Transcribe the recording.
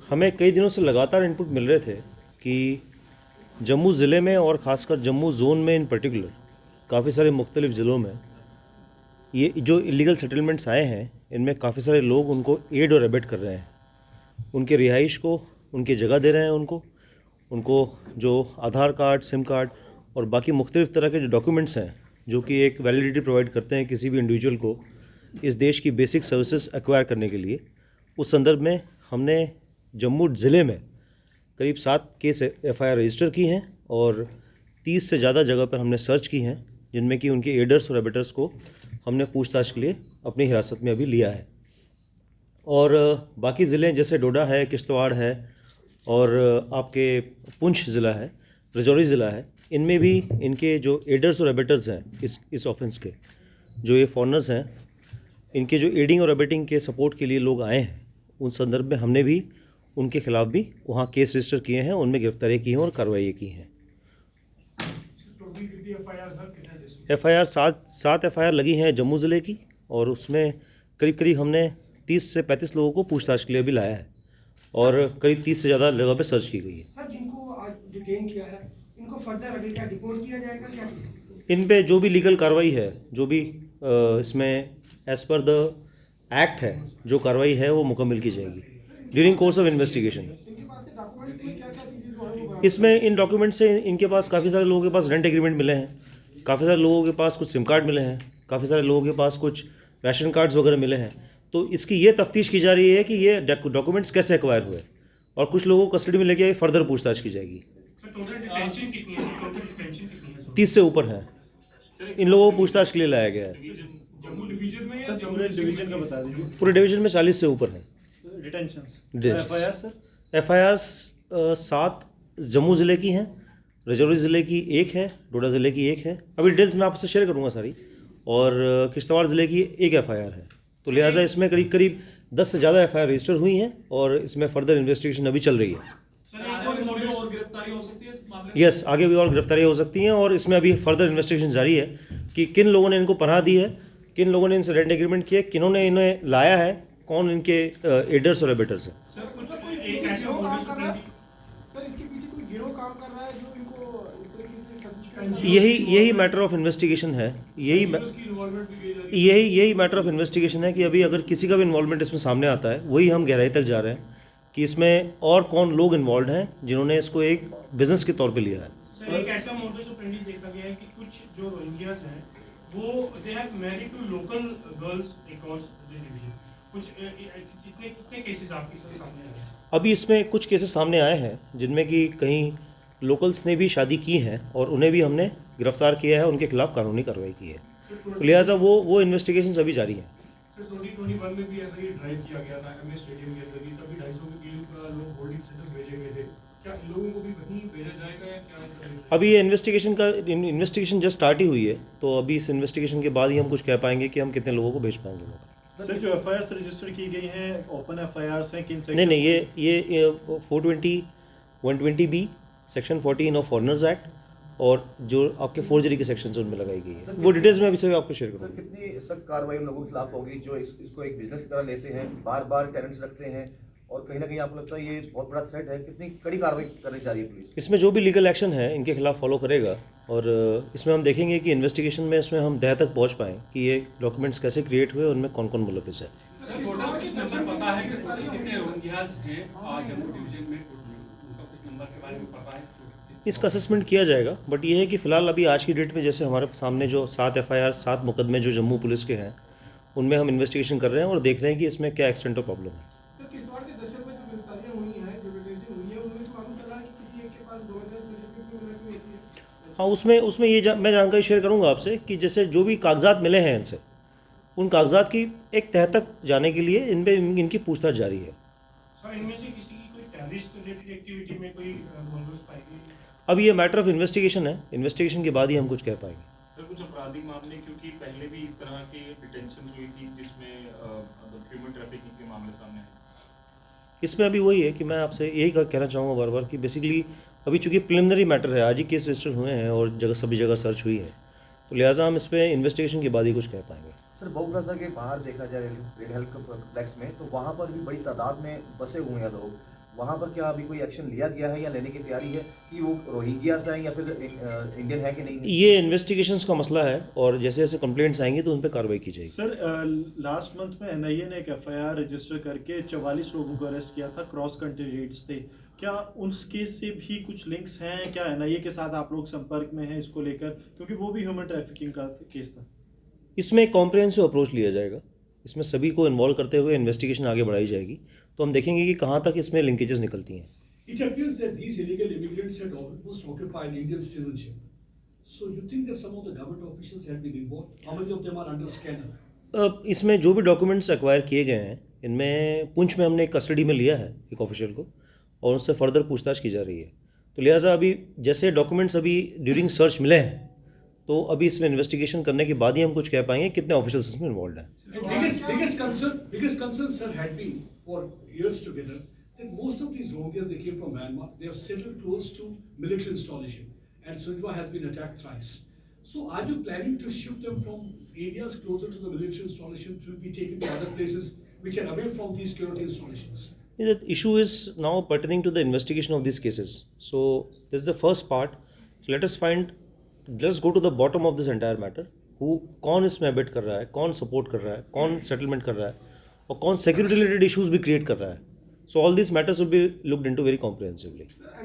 हमें कई दिनों से लगातार इनपुट मिल रहे थे कि जम्मू ज़िले में और ख़ासकर जम्मू ज़ोन में इन पर्टिकुलर काफ़ी सारे मुख्तलिफ़ ज़िलों में ये जो इलीगल सेटलमेंट्स आए हैं, इनमें काफ़ी सारे लोग उनको एड और अबेट कर रहे हैं। उनके रिहाइश को उनकी जगह दे रहे हैं, उनको जो आधार कार्ड, सिम कार्ड और बाकी मुख्तलिफ़ तरह के जो डॉक्यूमेंट्स हैं, जो कि एक वैलिडिटी प्रोवाइड करते हैं किसी भी इंडिविजुअल को इस देश की बेसिक सर्विसेज एक्वायर करने के लिए। उस संदर्भ में हमने जम्मू ज़िले में करीब 7 केस FIR रजिस्टर की हैं और 30 से ज़्यादा जगह पर हमने सर्च की हैं, जिनमें कि उनके एडर्स और एबेटर्स को हमने पूछताछ के लिए अपनी हिरासत में अभी लिया है। और बाकी ज़िले जैसे डोडा है, किश्तवाड़ है और आपके पुंछ ज़िला है, राजौरी ज़िला है, इनमें भी इनके जो एडर्स और एबेटर्स हैं इस ऑफेंस के, जो ये फॉरनर्स हैं, इनके जो एडिंग और एबेटिंग के सपोर्ट के लिए लोग आए हैं, उन संदर्भ में हमने भी उनके खिलाफ भी वहाँ केस रजिस्टर किए हैं, उनमें गिरफ्तारी की हैं और कार्रवाई की हैं। FIR 7 FIR लगी हैं जम्मू ज़िले की और उसमें करीब हमने 30 से 35 लोगों को पूछताछ के लिए भी लाया है और करीब 30 से ज़्यादा जगह पे सर्च की गई है। सर, जिनको आज डिटेन किया है, इनको फर्दर अभी क्या डिपोर्ट किया जाएगा क्या? इन पे जो भी लीगल कार्रवाई है, जो भी इसमें एज़ पर द एक्ट है, जो कार्रवाई है वो मुकम्मल की जाएगी ड्यूरिंग कोर्स ऑफ इन्वेस्टिगेशन। इनके पास से डॉक्यूमेंट्स में क्या क्या चीज़ें जो है वो इसमें इन डॉक्यूमेंट से इनके पास काफ़ी सारे लोगों के पास रेंट एग्रीमेंट मिले हैं, काफ़ी सारे लोगों के पास कुछ सिम कार्ड मिले हैं, काफ़ी सारे लोगों के पास कुछ राशन कार्ड्स वगैरह मिले हैं। तो इसकी ये तफ्तीश की जा रही है कि ये डॉक्यूमेंट्स कैसे एक्वायर हुए और कुछ लोगों को कस्टडी में लेके फर्दर पूछताछ की जाएगी। 30 से ऊपर है, इन लोगों को पूछताछ के लिए लाया गया है। जम्मू डिवीजन में या पूरे डिवीजन का बता दीजिए। पूरे डिवीजन में 40 से ऊपर है। FIR sir? FIR 7 जम्मू ज़िले की हैं, राजौरी ज़िले की 1 है, डोडा ज़िले की 1 है। अभी डिटेल्स मैं आपसे शेयर करूंगा सारी। और किश्तवाड़ ज़िले की 1 FIR है। तो लिहाजा इसमें करीब 10 से ज़्यादा FIR रजिस्टर हुई हैं और इसमें फर्दर इन्वेस्टिगेशन अभी चल रही है। यस, आगे भी और गिरफ्तारियाँ हो सकती हैं और इसमें अभी फर्दर इन्वेस्टिगेशन जारी है कि किन लोगों ने इनको पनाह दी है, किन लोगों ने इनसे रेंट एग्रीमेंट किए, किन्होंने इन्हें लाया है, कौन इनके एडर्स और एबेटर्स हैं। सर, इसके पीछे कोई गिरोह काम कर रहा है जो इनको इस तरीके से फैसिलिटेट कर रहा है? यही मैटर ऑफ इन्वेस्टिगेशन है। यही मैटर ऑफ इन्वेस्टिगेशन है कि अभी अगर किसी का भी इन्वॉल्वमेंट इसमें सामने आता है, वही हम गहराई तक जा रहे हैं कि इसमें और कौन लोग इन्वॉल्व हैं जिन्होंने इसको एक बिजनेस के तौर पे लिया है। सर, एक ऐसा मोडस ऑपरेंडी देखा गया है कि कुछ जो रोहिंग्यास हैं वो they have married to local girls across the division. कुछ कितने केसेस आपके सामने आए हैं? अभी इसमें कुछ केसेस सामने आए हैं जिनमें कि कहीं लोकल्स ने भी शादी की है और उन्हें भी हमने गिरफ्तार किया है, उनके खिलाफ कानूनी कार्रवाई की है। तो लिहाजा वो इन्वेस्टिगेशन अभी जारी हैं। 2021 में भी ऐसा ही ड्राइव किया गया था MS स्टेडियम के अंदर, तभी 250 के किलो लोग होल्डिंग स्टेटस भेजे गए थे। क्या इन लोगों को भी वहीं भेजा जाएगा या क्या? अभी ये इन्वेस्टिगेशन जस्ट स्टार्ट ही हुई है, तो अभी इस इन्वेस्टिगेशन के बाद ही हम कुछ कह पाएंगे कि हम कितने लोगों को भेज पाएंगे। सर, जो FIR रजिस्टर की गई हैं ओपन FIRs हैं किन सेक्शन? नहीं, ये 420 120B section 14 of foreigners act और जो आपके फोर्जरी के सेक्शन से उनमें लगाई गई है, वो डिटेल्स में अभी से आपको शेयर सर, करूँगा। कितनी सख्त कार्रवाई उन लोगों के खिलाफ होगी जो इसको एक बिजनेस की तरह लेते हैं, बार बार टेनेंट्स रखते हैं और कहीं ना कहीं आपको लगता है ये बहुत बड़ा थ्रेट है? कितनी कड़ी कार्रवाई करनी चाहिए पुलिस? इसमें जो भी लीगल एक्शन है इनके खिलाफ फॉलो करेगा और इसमें हम देखेंगे कि इन्वेस्टिगेशन में इसमें हम तह तक पहुँच पाएँ कि ये डॉक्यूमेंट्स कैसे क्रिएट हुए, उनमें कौन कौन मुलविस है। सर, टोटल कुछ नंबर पता है कि कितने रोहिंग्यास हैं जम्मू डिवीजन में? उनका कुछ नंबर के बारे में पता है? इसका असेसमेंट किया जाएगा, बट ये है कि फ़िलहाल अभी आज की डेट में जैसे हमारे सामने जो 7 FIR 7 मुकदमे जो जम्मू पुलिस के हैं, उनमें हम इन्वेस्टिगेशन कर रहे हैं और देख रहे हैं कि इसमें क्या एक्सटेंट ऑफ प्रॉब्लम है। सर, किश्तवाड़ के दशक में जो गिरफ्तारियां हुई हैं, जो डिटेंशन हुई है, उनमें से मालूम चला है कि किसी एक के पास डोमिसाइल सर्टिफिकेट भी मिला, क्यों ऐसी है? हाँ, उसमें ये मैं जानकारी शेयर करूंगा आपसे कि जैसे जो भी कागजात मिले हैं इनसे, उन कागजात की एक तह तक जाने के लिए इनकी पूछताछ जारी है। सर, इनमें से किसी की कोई टेररिस्ट रिलेटेड एक्टिविटी में कोई मुलविस पाई गई? अब ये मैटर ऑफ इन्वेस्टिगेशन है, इन्वेस्टिगेशन के बाद ही हम कुछ कह पाएंगे। सर, कुछ आपराधिक मामले, क्योंकि पहले भी इस तरह की डिटेंशन हुई थी जिसमें ह्यूमन ट्रैफिकिंग के मामले सामने आए। इसमें अभी वही है कि मैं आपसे यही कहना चाहूँगा बार बार कि बेसिकली अभी चूँकि प्रिलिमिनरी मैटर है, आज ही केस रजिस्टर हुए हैं और सभी जगह सर्च हुई है, तो लिहाजा हम इस पर इन्वेस्टिगेशन के बाद ही कुछ कह पाएंगे। सर, बहु प्लाजा के बाहर देखा जाए रेड हेल्थ कॉम्प्लेक्स में, तो वहाँ पर भी बड़ी तादाद में बसे हुए हैं लोग, वहाँ पर क्या अभी कोई एक्शन लिया गया है या लेने की तैयारी है कि वो रोहिंग्यास हैं या फिर इंडियन है कि नहीं है? ये इन्वेस्टिगेशंस का मसला है और जैसे जैसे कंप्लेंट्स आएंगी तो उन पर कार्रवाई की जाएगी। सर लास्ट मंथ में एनआईए ने एक एफआईआर रजिस्टर करके 44 लोगों को अरेस्ट किया था, क्रॉस कंट्री रेड्स थे। क्या उस केस से भी कुछ लिंक्स हैं? क्या एनआईए के साथ आप लोग संपर्क में हैं इसको लेकर, क्योंकि वो भी ह्यूमन ट्रैफिकिंग का केस था? इसमें एक कॉम्प्रिहेंसिव अप्रोच लिया जाएगा, इसमें सभी को इन्वॉल्व करते हुए इन्वेस्टिगेशन आगे बढ़ाई जाएगी, तो हम देखेंगे कि कहाँ तक इसमें लिंकेजेस निकलती हैं। It appears that these illegal immigrants had almost occupied Indian citizenship. So you think that some of the government officials have been involved? How many of them are under scanner? इसमें जो भी documents acquire किए गए हैं, इनमें पुंछ में हमने एक कस्टडी में लिया है एक ऑफिशियल को और उससे फर्दर पूछताछ की जा रही है। तो लिहाजा अभी जैसे डॉक्यूमेंट्स अभी ड्यूरिंग सर्च मिले हैं, तो अभी इसमें इन्वेस्टिगेशन करने के बाद ही हम कुछ कह पाएंगे कितने ऑफिशियल्स इसमें इन्वॉल्व हैं। And biggest concern, sir, had been for years together that most of these Rohingyas, they came from Myanmar. They have settled close to military installation, and Sujwa has been attacked thrice. So, are you planning to shift them from areas closer to the military installation to be taken to other places which are away from these security installations? The issue is now pertaining to the investigation of these cases. So this is the first part. Let's go to the bottom of this entire matter. कौन इसमें abate कर रहा है, कौन support कर रहा है, कौन सेटलमेंट कर रहा है और कौन सिक्योरिटी रिलेटेड इश्यूज भी क्रिएट कर रहा है. So all these matters will be looked into very comprehensively.